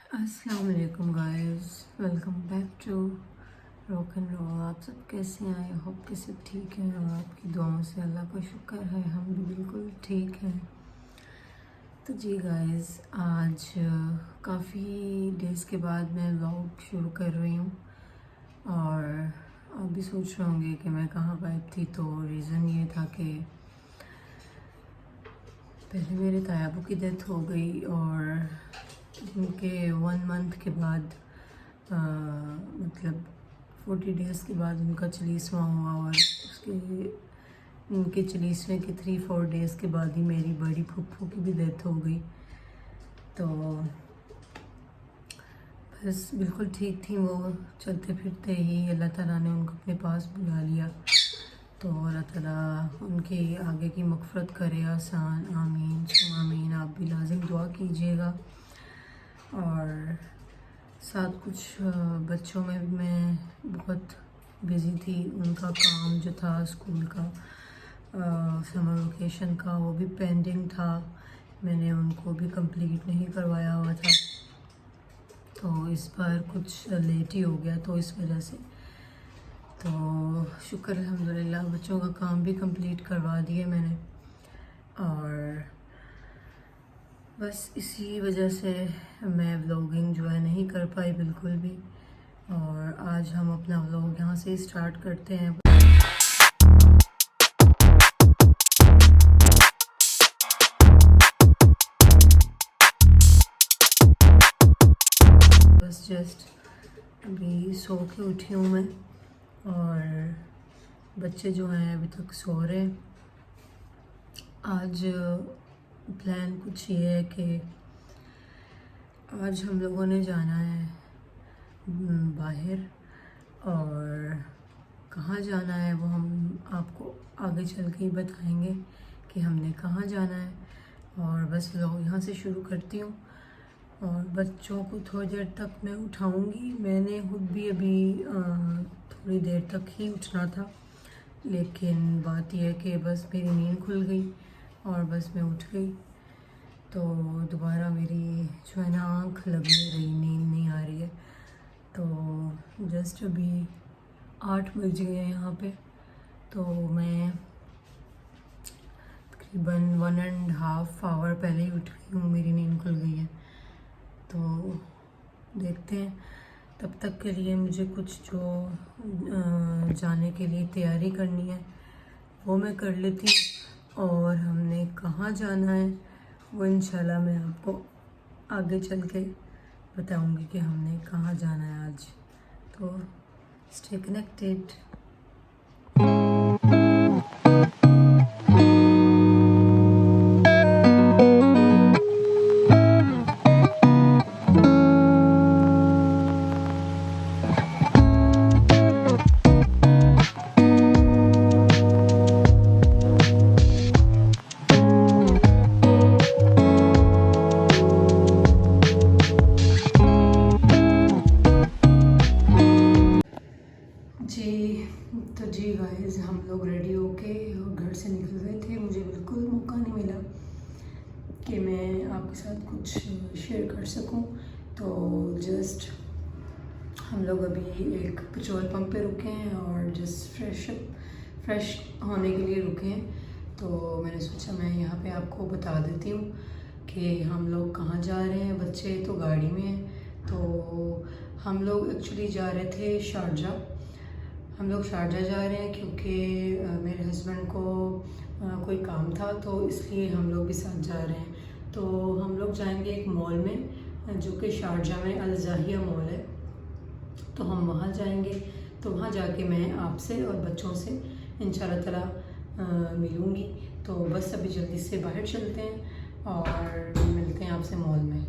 अस्सलाम वालेकुम guys, welcome back to rock and roll. आप सब कैसे हैं? आई होप कि सब ठीक हैं और आपकी दुआओं से अल्लाह का शुक्र है हम भी बिल्कुल ठीक हैं। तो जी गाइस, आज काफ़ी डेज़ के बाद मैं व्लॉग शुरू कर रही हूँ और आप भी सोच रहे होंगे कि मैं कहाँ गायब थी। तो रीज़न ये था कि पहले मेरे तायाबू की डेथ हो गई और उनके 1 मंथ के बाद मतलब 40 डेज़ के बाद उनका 40वां हुआ और उसके उनके 40वें के 3-4 डेज़ के बाद ही मेरी बड़ी फूफू की भी डेथ हो गई। तो बस बिल्कुल ठीक थी वो, चलते फिरते ही अल्लाह ताला ने उनको अपने पास बुला लिया। तो अल्लाह ताला उनकी आगे की मग़फ़िरत करे आसान, आमीन सुम्मा आमीन। आप भी लाजिम दुआ कीजिएगा। और साथ कुछ बच्चों में भी मैं बहुत बिज़ी थी। उनका काम जो था स्कूल का समर वेकेशन का, वो भी पेंडिंग था। मैंने उनको भी कंप्लीट नहीं करवाया हुआ था, तो इस बार कुछ लेट ही हो गया। तो इस वजह से तो शुक्र अल्हम्दुलिल्लाह बच्चों का काम भी कंप्लीट करवा दिए मैंने। और बस इसी वजह से मैं व्लॉगिंग जो है नहीं कर पाई बिल्कुल भी। और आज हम अपना व्लॉग यहाँ से स्टार्ट करते हैं। बस जस्ट अभी सो के उठी हूँ मैं और बच्चे जो हैं अभी तक सो रहे हैं। आज प्लान कुछ ये है कि आज हम लोगों ने जाना है बाहर, और कहाँ जाना है वो हम आपको आगे चल के ही बताएंगे कि हमने कहाँ जाना है। और बस लोग यहाँ से शुरू करती हूँ और बच्चों को थोड़ी देर तक मैं उठाऊँगी। मैंने खुद भी अभी थोड़ी देर तक ही उठना था, लेकिन बात यह है कि बस मेरी नींद खुल गई और बस मैं उठ गई। तो दोबारा मेरी जो है ना आँख लग नहीं रही, नींद नहीं आ रही है। तो जस्ट अभी 8 बज गए हैं यहाँ पे। तो मैं तकरीबन 1.5 आवर पहले ही उठ गई हूँ, मेरी नींद खुल गई है। तो देखते हैं, तब तक के लिए मुझे कुछ जो जाने के लिए तैयारी करनी है वो मैं कर लेती हूँ। और हमने कहाँ जाना है वो इंशाल्लाह मैं आपको आगे चल के बताऊँगी कि हमने कहाँ जाना है आज। तो स्टे कनेक्टेड। तो जी गाइस, हम लोग रेडी होके घर से निकल गए थे। मुझे बिल्कुल मौका नहीं मिला कि मैं आपके साथ कुछ शेयर कर सकूं। तो जस्ट हम लोग अभी एक पेट्रोल पंप पे रुके हैं और जस्ट फ्रेश होने के लिए रुके हैं। तो मैंने सोचा मैं यहाँ पे आपको बता देती हूँ कि हम लोग कहाँ जा रहे हैं। बच्चे तो गाड़ी में हैं। तो हम लोग एक्चुअली जा रहे थे शारजा। हम लोग शारजा जा रहे हैं क्योंकि मेरे हस्बैंड को कोई काम था, तो इसलिए हम लोग भी साथ जा रहे हैं। तो हम लोग जाएंगे एक मॉल में जो कि शारजा में अल ज़ाहिया मॉल है। तो हम वहाँ जाएंगे। तो वहाँ जाके मैं आपसे और बच्चों से इंशाल्लाह ताला मिलूँगी। तो बस अभी जल्दी से बाहर चलते हैं और मिलते हैं आपसे मॉल में।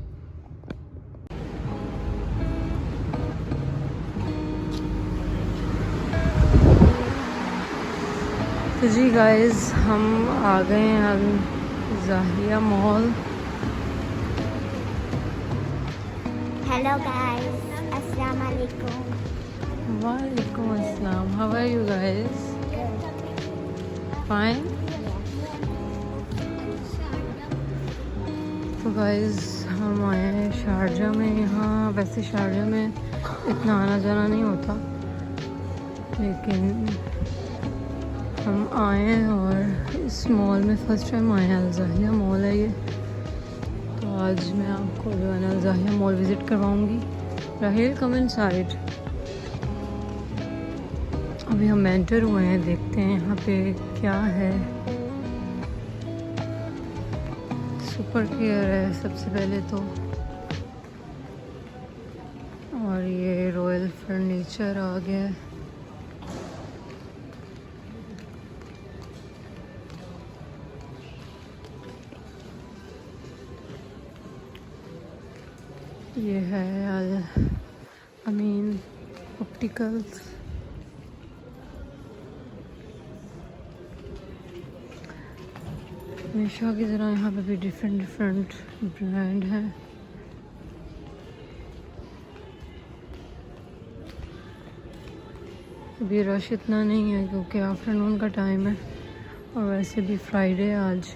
तो जी गाइस, हम आ गए हैं Al Zahia mall. Hello guys, अस्सलाम वालेकुम। वालेकुम अस्सलाम। How are you guys? Fine. तो गाइस, हम आए हैं शारजा में। यहाँ यहाँ वैसे शारजा में इतना आना जाना नहीं होता, लेकिन हम आए हैं और इस मॉल में फ़र्स्ट टाइम आए हैं। अल-ज़ाहिया मॉल है ये, तो आज मैं आपको जो है ना अल-ज़ाहिया मॉल विज़िट करवाऊँगी। Rahil come inside. अभी हम एंटर हुए हैं, देखते हैं यहाँ पे क्या है। सुपर केयर है सबसे पहले तो, और ये रॉयल फर्नीचर आ गया है। ये है अल अमीन ऑप्टिकल्स। हमेशा की तरह यहाँ पे भी डिफरेंट ब्रांड हैं। अभी रश इतना नहीं है क्योंकि आफ्टरनून का टाइम है, और वैसे भी फ्राइडे आज,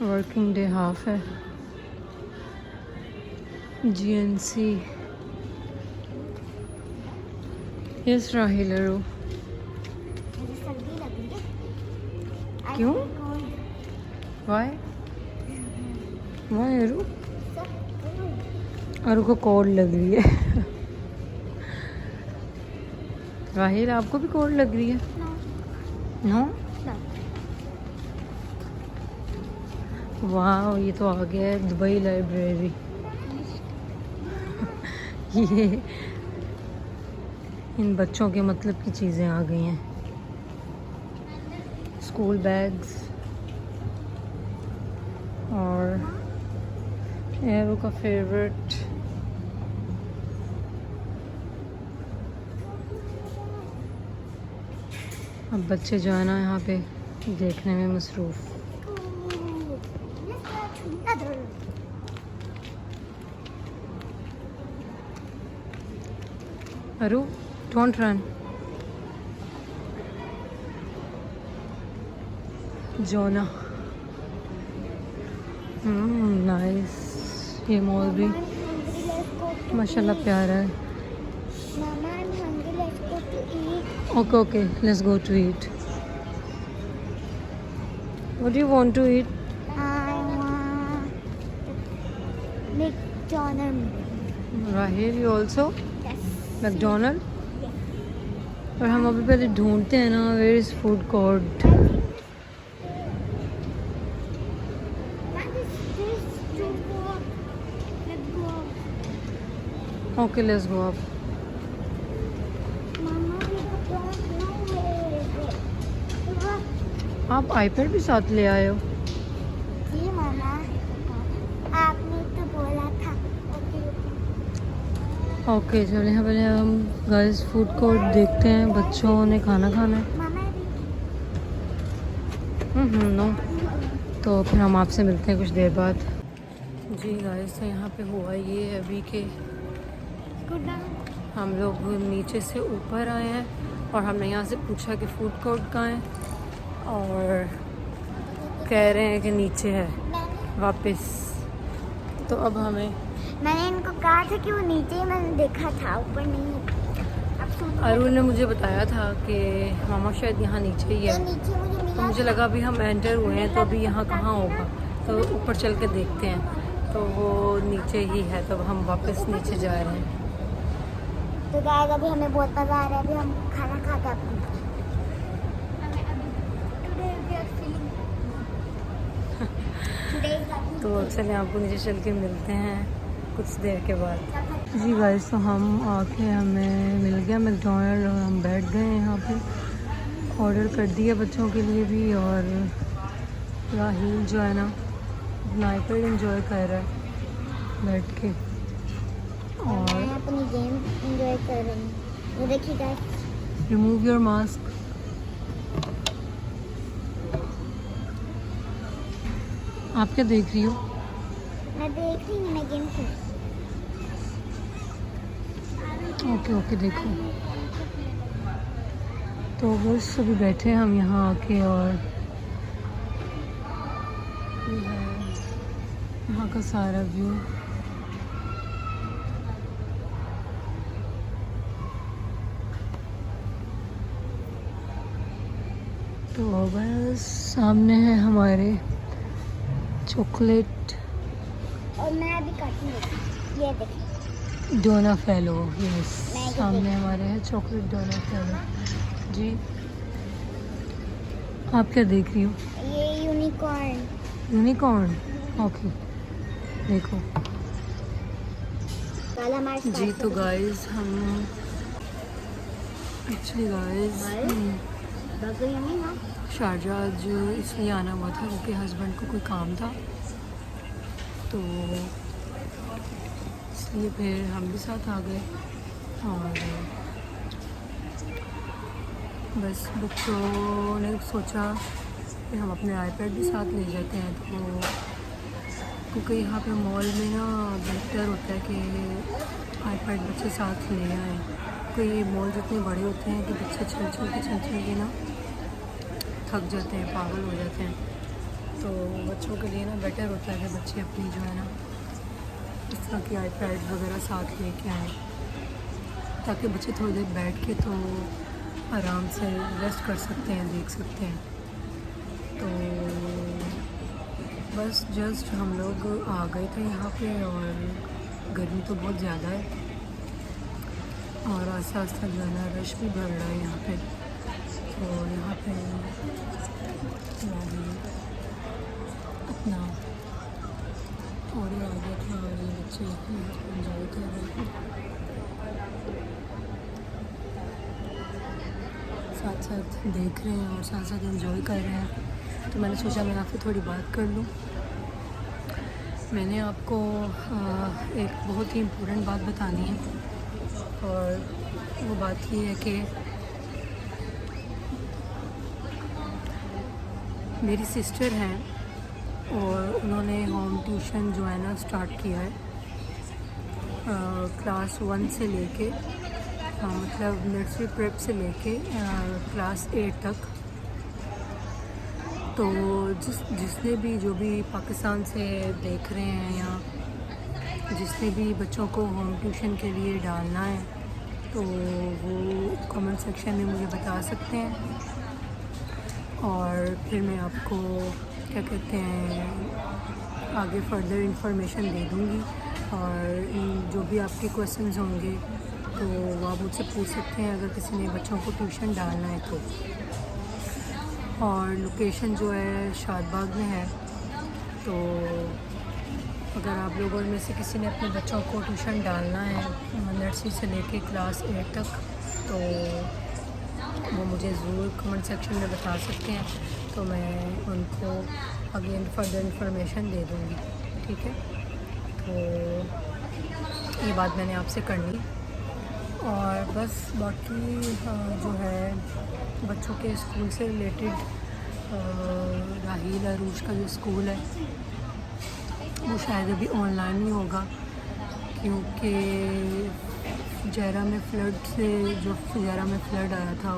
वर्किंग डे हाफ है। GNC। यस राहिल अरू, मुझे सर्दी लग रही है। क्यों? वाई वाई अरू? अरू को कोल्ड लग रही है। राहिल आपको भी कोल्ड लग रही है? नो। वाह, ये तो आ गया है दुबई लाइब्रेरी। ये इन बच्चों के मतलब की चीज़ें आ गई हैं। स्कूल बैग्स और एरो का फेवरेट अब बच्चे जो है ना यहाँ पे देखने में मसरूफ़। Aru don't run. जोना। नाइस। ये मॉल भी माशाल्लाह प्यारा है। Okay okay, let's go to eat. What do you want to eat? I want McDonald's. Rahil you also? Yes. McDonald's. और हम अभी पहले ढूंढते हैं ना where is food court. What is this? Let's go. Okay let's go up. Mama, we don't know where is it. आप iPad भी साथ ले आए हो? जी मामा, आपने तो बोला था। ओके चलिए, यहाँ पहले हम गर्ल्स फूड कोर्ट देखते हैं, बच्चों ने खाना खाना है। मामा नो, तो फिर हम आपसे मिलते हैं कुछ देर बाद। जी गाइस, तो यहाँ पे हुआ ये अभी के हम लोग नीचे से ऊपर आए हैं और हमने यहाँ से पूछा कि फूड कोर्ट कहाँ है, और कह रहे हैं कि नीचे है वापस। तो अब हमें, मैंने इनको कहा था कि वो नीचे ही मैंने देखा था, ऊपर नहीं। अब सुन, अरुण ने मुझे बताया था कि मामा शायद यहाँ नीचे ही है, नीचे मुझे तो मिला। मुझे लगा अभी हम एंटर हुए हैं तो अभी यहाँ कहाँ होगा, तो ऊपर चल के देखते हैं। तो वो नीचे ही है, तो हम वापस नीचे जा रहे हैं। तो गाइस, अभी हमें बहुत मजा आ रहा है। अभी हम खाना खा के आपको तो चलिए आपको नीचे चल के मिलते हैं कुछ देर के बाद। जी गाइस, तो हम आके हमें मिल गया मैकडोनल्ड और हम बैठ गए हैं यहाँ पे। ऑर्डर कर दिया बच्चों के लिए भी, और राहिल जो है ना अपना आईपैड एंजॉय कर रहा है बैठ के, और मैं अपनी गेम एंजॉय कर रही हूँ। ये देखिए गाइस, रिमूव योर मास्क। आप क्या देख रही हो? मैं देख रही हूँ, मैं गेम खेल। ओके ओके, देखो। तो बस अभी बैठे हैं हम यहाँ आके, और ये है यहाँ का सारा व्यू। तो बस सामने है हमारे चॉकलेट और मैं अभी काटूंगी, ये देखिए। डोना फेलो, यस मैं ये सामने हमारे है चॉकलेट डोना फेलो। जी आप क्या देख रही हो? ये यूनिकॉर्न। यूनिकॉर्न, ओके देखो कल हमारे जी। तो गाइस हम एक्चुअली शारजाह आज इसलिए आना हुआ था क्योंकि हस्बैंड को कोई काम था, तो इसलिए फिर हम भी साथ आ गए। और बस बच्चों ने सोचा कि हम अपने आईपैड भी साथ ले जाते हैं, तो क्योंकि यहाँ पे मॉल में ना बेहतर होता है कि आईपैड बच्चे साथ ले आएँ। कोई मॉल जितने बड़े होते हैं कि बच्चे चल के ना थक जाते हैं, पागल हो जाते हैं। तो बच्चों के लिए ना बेटर होता है कि बच्चे अपनी जो है ना इस तरह की आईपैड वगैरह साथ लेके आएँ, ताकि बच्चे थोड़ी देर बैठ के तो आराम से रेस्ट कर सकते हैं, देख सकते हैं। तो बस जस्ट हम लोग आ गए थे यहाँ पे, और गर्मी तो बहुत ज़्यादा है और आस्ता आस्ता जो है ना रश भी बढ़ रहा है यहाँ पे। तो यहाँ पे अपना और ये आ गया था, और ये बच्चे एंजॉय कर रहे थे, साथ साथ देख रहे हैं और साथ साथ एंजॉय कर रहे हैं। तो मैंने सोचा मैं आपसे थोड़ी बात कर लूँ। मैंने आपको एक बहुत ही इम्पोर्टेंट बात बतानी है, और वो बात ये है कि मेरी सिस्टर हैं और उन्होंने होम ट्यूशन जो है ना स्टार्ट किया है क्लास 1 से लेके मतलब नर्सरी प्रेप से लेके क्लास 8 तक। तो जिसने भी जो भी पाकिस्तान से देख रहे हैं या जिसने भी बच्चों को होम ट्यूशन के लिए डालना है, तो वो कमेंट सेक्शन में मुझे बता सकते हैं, और फिर मैं आपको क्या कहते हैं आगे फर्दर इंफॉर्मेशन दे दूँगी। और जो भी आपके क्वेश्चंस होंगे तो वो आप मुझसे पूछ सकते हैं अगर किसी ने बच्चों को ट्यूशन डालना है तो। और लोकेशन जो है शादबाग में है, तो अगर आप लोगों में से किसी ने अपने बच्चों को ट्यूशन डालना है नर्सरी से लेके क्लास 8 तक, तो वो मुझे ज़रूर कमेंट सेक्शन में बता सकते हैं, तो मैं उनको अगेन फर्दर इंफॉर्मेशन दे दूँगी, ठीक है। तो ये बात मैंने आपसे करनी। और बस बाकी जो है बच्चों के स्कूल से रिलेटेड राहील अरूज का जो स्कूल है वो शायद अभी ऑनलाइन ही होगा, क्योंकि जहरा में फ्लड आया था,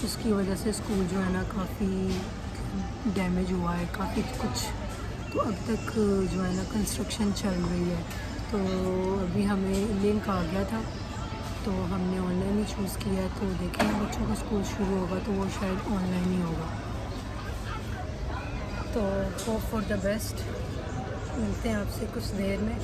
उसकी वजह से स्कूल जो है ना काफ़ी डैमेज हुआ है, काफ़ी कुछ। तो अब तक जो है ना कंस्ट्रक्शन चल रही है, तो अभी हमें लिंक आ गया था तो हमने ऑनलाइन ही चूज़ किया है। तो देखें बच्चों का स्कूल शुरू होगा तो वो शायद ऑनलाइन ही होगा। तो होप फॉर द बेस्ट, मिलते हैं आपसे कुछ देर में।